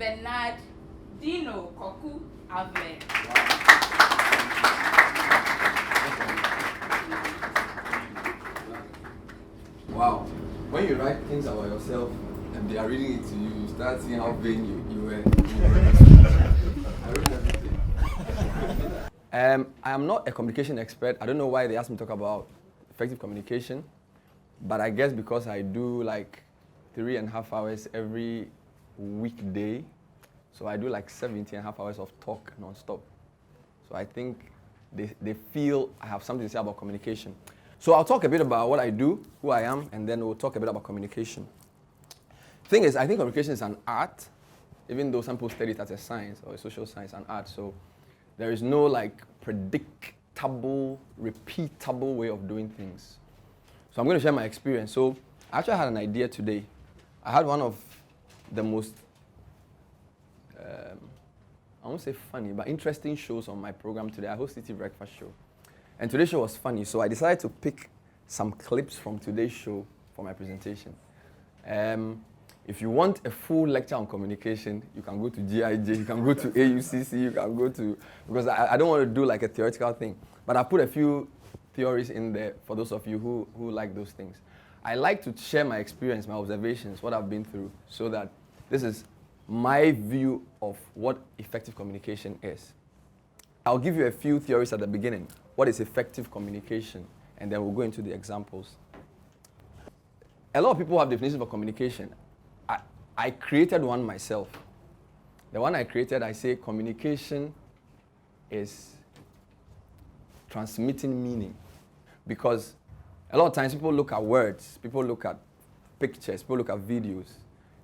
Bernard Avle. Wow. When you write things about yourself and they are reading it to you, you start seeing how vain you were. I read everything. I am not a communication expert. I don't know why they asked me to talk about effective communication, but I guess because I do like 3.5 hours every weekday, so I do like 17.5 hours of talk non-stop. So I think they feel I have something to say about communication. So I'll talk a bit about what I do, who I am, and then we'll talk a bit about communication. Thing is, I think communication is an art, even though some people study it as a science or a social science, an art. So there is no like predictable, repeatable way of doing things. So I'm going to share my experience. So I actually had an idea today. I had one of the most, I won't say funny, but interesting shows on my program today. I host City Breakfast Show. And today's show was funny, so I decided to pick some clips from today's show for my presentation. If you want a full lecture on communication, you can go to GIJ, you can go to AUCC, you can go to, because I don't want to do like a theoretical thing, but I put a few theories in there for those of you who like those things. I like to share my experience, my observations, what I've been through, so that this is my view of what effective communication is. I'll give you a few theories at the beginning. What is effective communication? And then we'll go into the examples. A lot of people have definitions for communication. I created one myself. The one I created, I say communication is transmitting meaning. Because a lot of times people look at words, people look at pictures, people look at videos,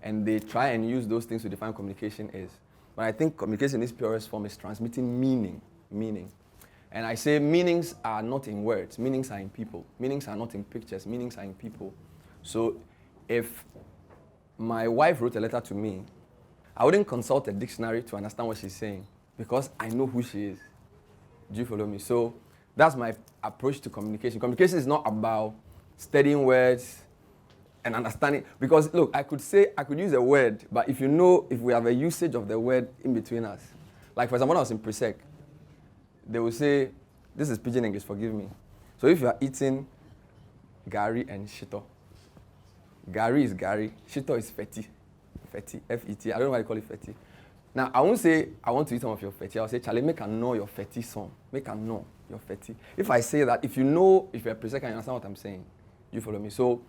and they try and use those things to define what communication is. But I think communication in its purest form is transmitting meaning. And I say meanings are not in words, meanings are in people. Meanings are not in pictures, meanings are in people. So if my wife wrote a letter to me, I wouldn't consult a dictionary to understand what she's saying because I know who she is. Do you follow me? So that's my approach to communication. Communication is not about studying words and understanding. Because look, I could use a word, but if we have a usage of the word in between us, like for example, when I was in Presec, they will say, this is pidgin English, forgive me. So if you are eating gari and shito, gari is gari, shito is feti, F-E-T. I don't know why they call it feti. Now, I won't say, I want to eat some of your feti. I'll say, Charlie, make a know your feti song. Make a know your feti. If I say that, if you're a Presec and you understand what I'm saying, you follow me. So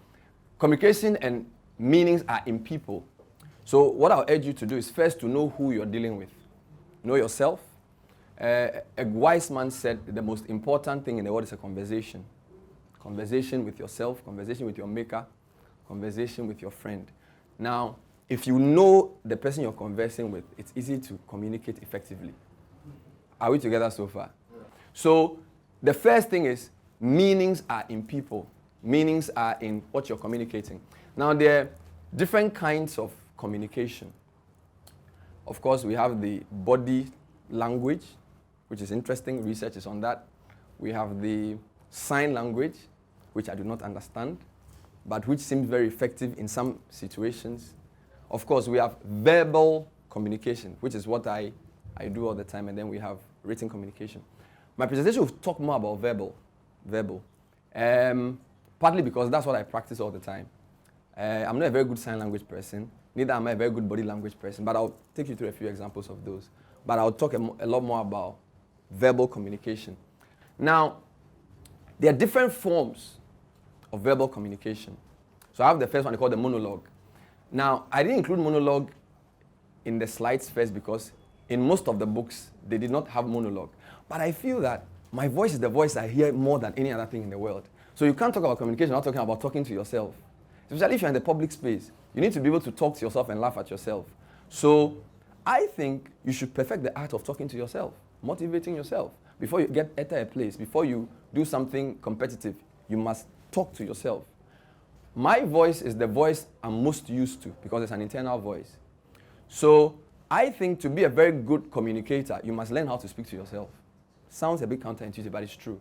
communication and meanings are in people. So what I'll urge you to do is first to know who you're dealing with. Know yourself. A wise man said the most important thing in the world is a conversation. Conversation with yourself, conversation with your maker, conversation with your friend. Now, if you know the person you're conversing with, it's easy to communicate effectively. Are we together so far? So the first thing is meanings are in people. Meanings are in what you're communicating. Now, there are different kinds of communication. Of course, we have the body language, which is interesting. Research is on that. We have the sign language, which I do not understand, but which seems very effective in some situations. Of course, we have verbal communication, which is what I do all the time, and then we have written communication. My presentation will talk more about verbal. Partly because that's what I practice all the time. I'm not a very good sign language person, neither am I a very good body language person, but I'll take you through a few examples of those. But I'll talk a lot more about verbal communication. Now, there are different forms of verbal communication. So I have the first one called the monologue. Now, I didn't include monologue in the slides first because in most of the books, they did not have monologue. But I feel that my voice is the voice I hear more than any other thing in the world. So you can't talk about communication without talking about talking to yourself. Especially if you're in the public space, you need to be able to talk to yourself and laugh at yourself. So I think you should perfect the art of talking to yourself, motivating yourself. Before you enter a place, before you do something competitive, you must talk to yourself. My voice is the voice I'm most used to because it's an internal voice. So I think to be a very good communicator, you must learn how to speak to yourself. Sounds a bit counterintuitive, but it's true.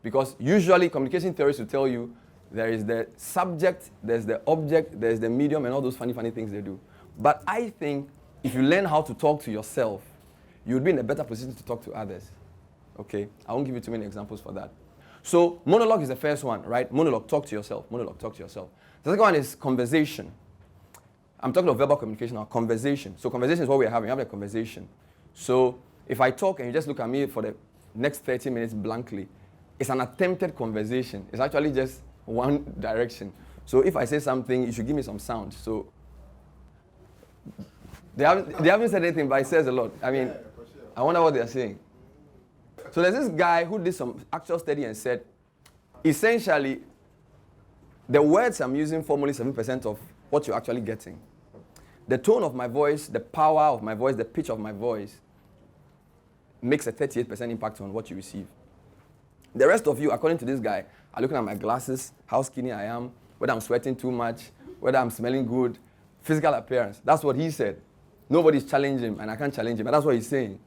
Because usually communication theories will tell you there is the subject, there's the object, there's the medium, and all those funny things they do. But I think if you learn how to talk to yourself, you would be in a better position to talk to others. Okay? I won't give you too many examples for that. So monologue is the first one, right? Monologue, talk to yourself. Monologue, talk to yourself. The second one is conversation. I'm talking about verbal communication or conversation. So conversation is what we're having. We have a conversation. So if I talk and you just look at me for the next 30 minutes blankly, it's an attempted conversation. It's actually just one direction. So if I say something, you should give me some sound. So they haven't said anything, but it says a lot. I mean, I wonder what they're saying. So there's this guy who did some actual study and said, essentially, the words I'm using form only 7% of what you're actually getting. The tone of my voice, the power of my voice, the pitch of my voice makes a 38% impact on what you receive. The rest of you, according to this guy, are looking at my glasses, how skinny I am, whether I'm sweating too much, whether I'm smelling good, physical appearance. That's what he said. Nobody's challenging him, and I can't challenge him, but that's what he's saying.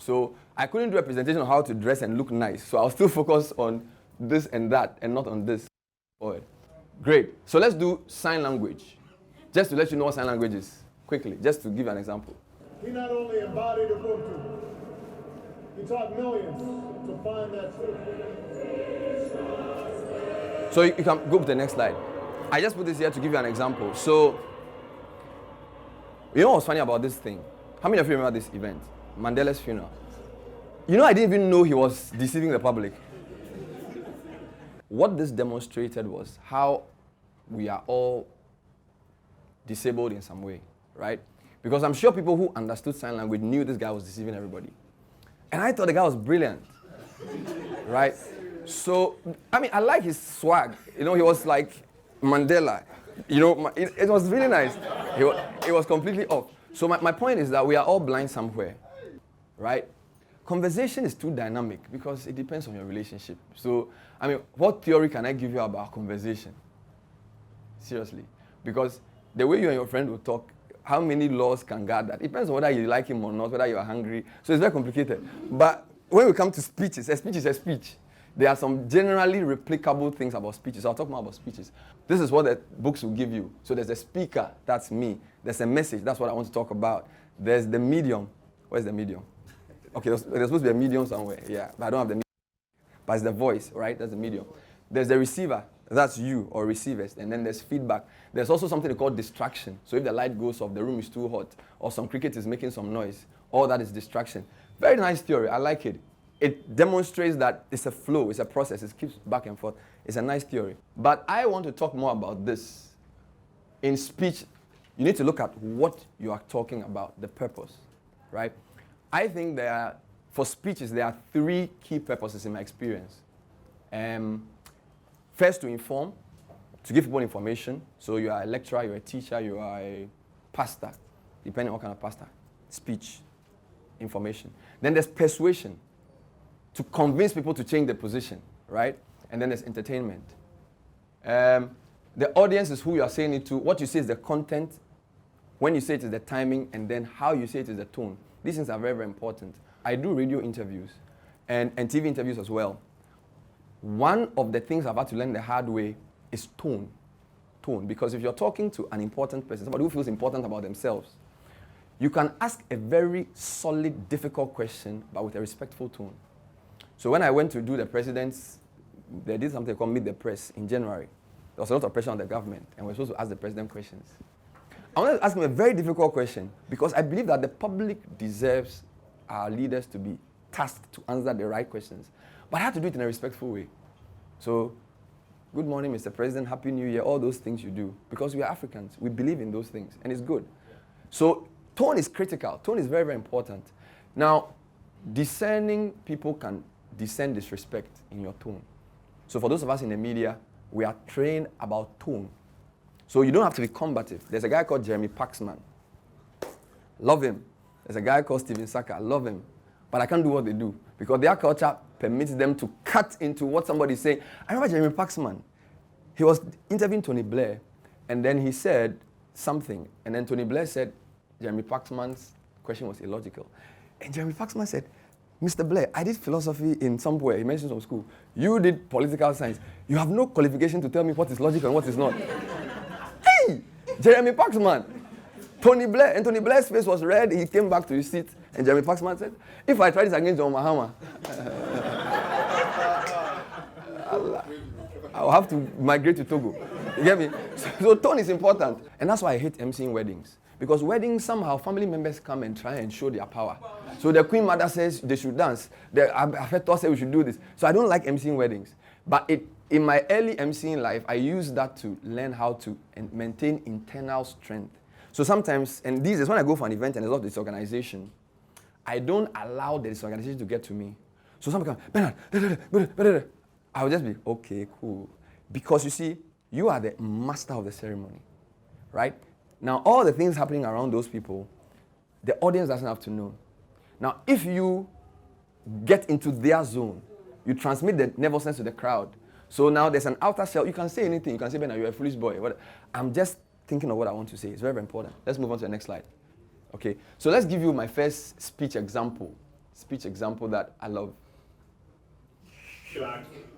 So I couldn't do a presentation on how to dress and look nice, so I'll still focus on this and that, and not on this. Great. So let's do sign language. Just to let you know what sign language is, quickly, just to give you an example. He not only embodied a book, he taught millions to find that truth. So you can go to the next slide. I just put this here to give you an example. So, you know what's funny about this thing? How many of you remember this event? Mandela's funeral. You know, I didn't even know he was deceiving the public. What this demonstrated was how we are all disabled in some way, right? Because I'm sure people who understood sign language knew this guy was deceiving everybody. And I thought the guy was brilliant, right? So, I mean, I like his swag. You know, he was like Mandela. You know, it was really nice. It was completely off. So my point is that we are all blind somewhere, right? Conversation is too dynamic because it depends on your relationship. So, I mean, what theory can I give you about conversation? Seriously. Because the way you and your friend will talk, how many laws can guard that? It depends on whether you like him or not, whether you are hungry. So it's very complicated. But when we come to speeches, a speech is a speech. There are some generally replicable things about speeches. I'll talk more about speeches. This is what the books will give you. So there's a speaker, that's me. There's a message, that's what I want to talk about. There's the medium. Where's the medium? Okay, there's supposed to be a medium somewhere. Yeah, but I don't have the medium. But it's the voice, right? That's the medium. There's the receiver. That's you or receivers. And then there's feedback. There's also something called distraction. So if the light goes off, the room is too hot, or some cricket is making some noise, all that is distraction. Very nice theory. I like it. It demonstrates that it's a flow, it's a process, it keeps back and forth. It's a nice theory. But I want to talk more about this. In speech, you need to look at what you are talking about, the purpose, right? I think for speeches, there are three key purposes in my experience. First, to inform, to give people information. So you are a lecturer, you're a teacher, you are a pastor, depending on what kind of pastor. Speech, information. Then there's persuasion, to convince people to change their position, right? And then there's entertainment. The audience is who you are saying it to. What you say is the content. When you say it is the timing, and then how you say it is the tone. These things are very, very important. I do radio interviews and TV interviews as well. One of the things I've had to learn the hard way is tone. Tone. Because if you're talking to an important person, somebody who feels important about themselves, you can ask a very solid, difficult question, but with a respectful tone. So when I went to do the president's, they did something called Meet the Press in January. There was a lot of pressure on the government, and we're supposed to ask the president questions. I wanted to ask him a very difficult question, because I believe that the public deserves our leaders to be tasked to answer the right questions. But I had to do it in a respectful way. So, good morning, Mr. President, Happy New Year, all those things you do. Because we are Africans, we believe in those things, and it's good. So, tone is critical. Tone is very, very important. Now, discerning people can discern disrespect in your tone. So for those of us in the media, we are trained about tone. So you don't have to be combative. There's a guy called Jeremy Paxman. Love him. There's a guy called Steven Saka. Love him. But I can't do what they do because their culture permits them to cut into what somebody's saying. I remember Jeremy Paxman. He was interviewing Tony Blair, and then he said something. And then Tony Blair said Jeremy Paxman's question was illogical. And Jeremy Paxman said, Mr. Blair, I did philosophy in somewhere. He mentioned some school. You did political science. You have no qualification to tell me what is logical and what is not. Hey, Jeremy Paxman. Tony Blair. And Tony Blair's face was red. He came back to his seat. And Jeremy Paxman said, if I try this against John Mahama, I'll have to migrate to Togo. You get me? So tone is important. And that's why I hate emceeing weddings. Because weddings, somehow, family members come and try and show their power. So the Queen Mother says they should dance. The Afeto says we should do this. So I don't like emceeing weddings. But in my early emceeing life, I used that to learn how to maintain internal strength. So sometimes, and these days, when I go for an event and there's a lot of disorganization, I don't allow the disorganization to get to me. So somebody comes, Bernard, I'll just be, okay, cool. Because you see, you are the master of the ceremony, right? Now, all the things happening around those people, the audience doesn't have to know. Now, if you get into their zone, you transmit the nervousness to the crowd. So now there's an outer shell. You can say anything. You can say, Bernard, you're a foolish boy. I'm just thinking of what I want to say. It's very, very important. Let's move on to the next slide. Okay, so let's give you my first speech example that I love.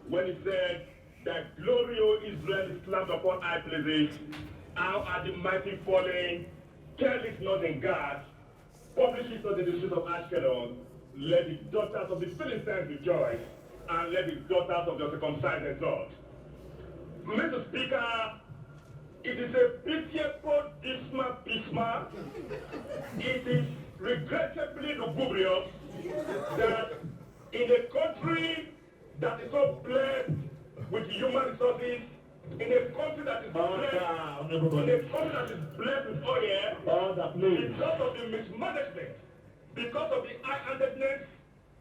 When he said that glory, O Israel, is slammed upon high places, how are the mighty falling? Tell it not in God, publish it not in the streets of Ashkelon. Let the daughters of the Philistines rejoice, and let the daughters of the circumcised exult. Mr. Speaker, it is a pitiable pisma. It is regrettably lugubrious that in a country that is so blessed with human resources, in a country that is blessed with oil, because of the mismanagement, because of the high-handedness,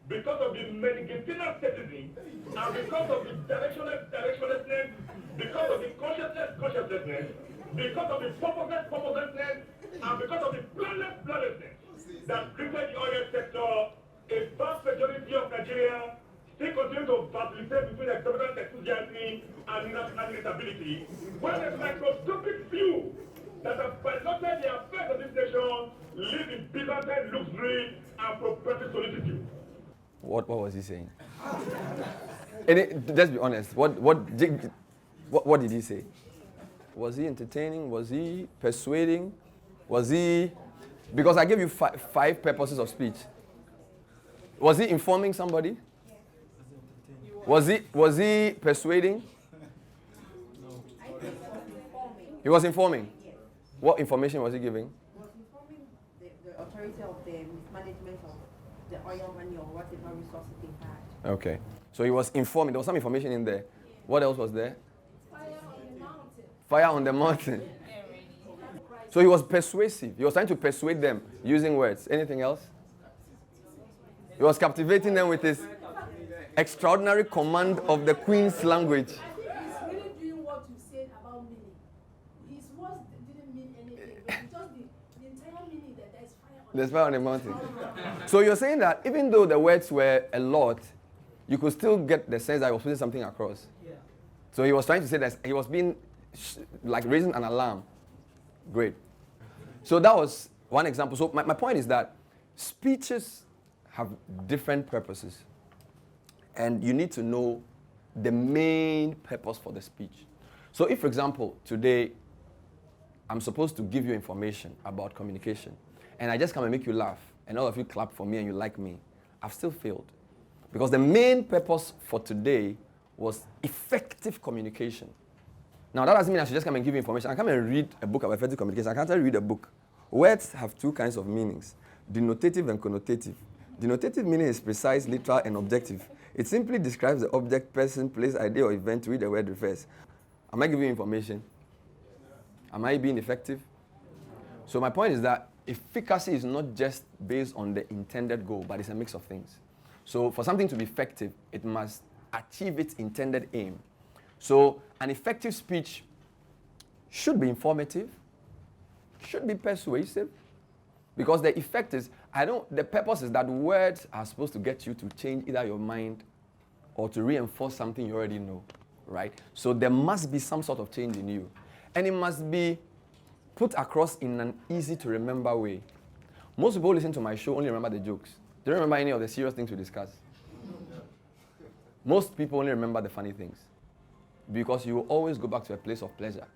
because of the mitigational citizen, and because of the directionlessness, because of the consciousness, because of the purposelessness, and because of the planlessness that created the oil sector, a vast majority of Nigeria still continue to facilitate between exorbitant enthusiasm and national instability, when a microscopic few that have piloted the affairs of this nation live in Byzantine luxury and property solitude. What was he saying? Let's be honest. What did he say? Was he entertaining? Was he persuading? Was he... Because I gave you five purposes of speech. Was he informing somebody? Was he persuading? No. He was informing. Yes. What information was he giving? He was informing the authority of the mismanagement of the oil money or whatever resources they had. Okay. So he was informing. There was some information in there. What else was there? Fire on the mountain. Fire on the mountain. So he was persuasive. He was trying to persuade them using words. Anything else? He was captivating them with his extraordinary command of the Queen's language. I think he's really doing what you said about meaning. His words didn't mean anything, but it's just the entire meaning that there's fire on There's fire on the mountain. So you're saying that even though the words were a lot, you could still get the sense that he was putting something across. Yeah. So he was trying to say that he was being like raising an alarm. Great. So that was one example. So my point is that speeches have different purposes. And you need to know the main purpose for the speech. So if, for example, today I'm supposed to give you information about communication, and I just come and make you laugh, and all of you clap for me and you like me, I've still failed. Because the main purpose for today was effective communication. Now, that doesn't mean I should just come and give you information. I come and read a book about effective communication. I can't read a book. Words have two kinds of meanings, denotative and connotative. Denotative meaning is precise, literal, and objective. It simply describes the object, person, place, idea, or event to which the word refers. Am I giving you information? Am I being effective? So my point is that efficacy is not just based on the intended goal, but it's a mix of things. So for something to be effective, it must achieve its intended aim. So an effective speech should be informative, should be persuasive, because the effect is, the purpose is that words are supposed to get you to change either your mind or to reinforce something you already know, right? So there must be some sort of change in you. And it must be put across in an easy to remember way. Most people who listen to my show only remember the jokes. They don't remember any of the serious things we discuss. Most people only remember the funny things. Because you will always go back to a place of pleasure.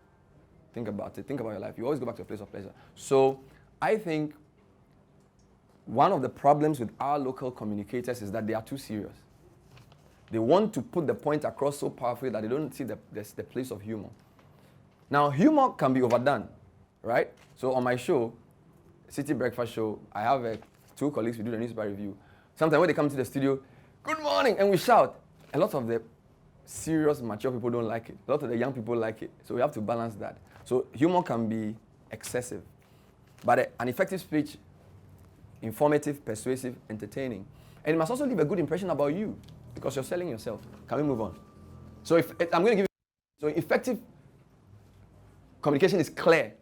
Think about it. Think about your life. You always go back to a place of pleasure. So I think one of the problems with our local communicators is that they are too serious. They want to put the point across so powerfully that they don't see the place of humor. Now, humor can be overdone, right? So on my show, City Breakfast Show, I have 2 colleagues who do the newspaper review. Sometimes when they come to the studio, good morning, and we shout. A lot of the serious, mature people don't like it. A lot of the young people like it. So we have to balance that. So humor can be excessive. But an effective speech, informative, persuasive, entertaining. And it must also leave a good impression about you because you're selling yourself. Can we move on? So I'm going to give you, so effective communication is clear.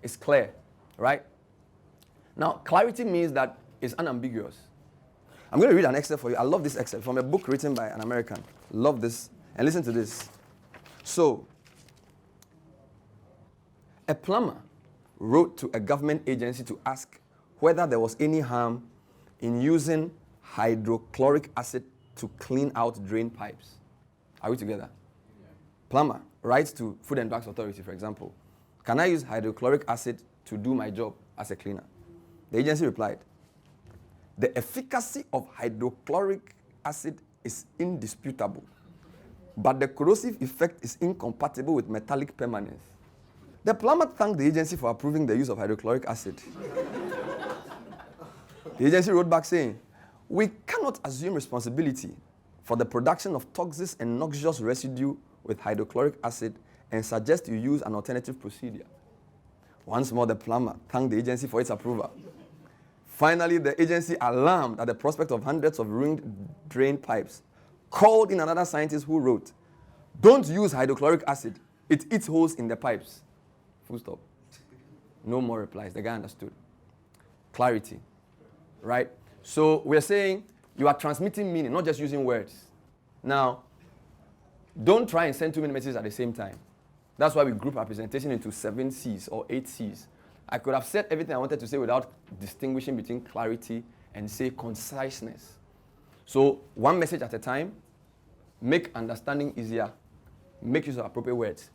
It's clear, right? Now, clarity means that it's unambiguous. I'm going to read an excerpt for you. I love this excerpt from a book written by an American. Love this. And listen to this. So, a plumber wrote to a government agency to ask whether there was any harm in using hydrochloric acid to clean out drain pipes. Are we together? Yeah. Plumber writes to Food and Drugs Authority, for example, can I use hydrochloric acid to do my job as a cleaner? The agency replied, the efficacy of hydrochloric acid is indisputable, but the corrosive effect is incompatible with metallic permanence. The plumber thanked the agency for approving the use of hydrochloric acid. The agency wrote back saying, we cannot assume responsibility for the production of toxic and noxious residue with hydrochloric acid and suggest you use an alternative procedure. Once more, the plumber thanked the agency for its approval. Finally, the agency, alarmed at the prospect of hundreds of ruined drain pipes, called in another scientist who wrote, don't use hydrochloric acid. It eats holes in the pipes. Full stop. No more replies. The guy understood. Clarity. Right? So we're saying you are transmitting meaning, not just using words. Now, don't try and send too many messages at the same time. That's why we group our presentation into 7 C's or 8 C's. I could have said everything I wanted to say without distinguishing between clarity and, say, conciseness. So one message at a time, make understanding easier, make use of appropriate words.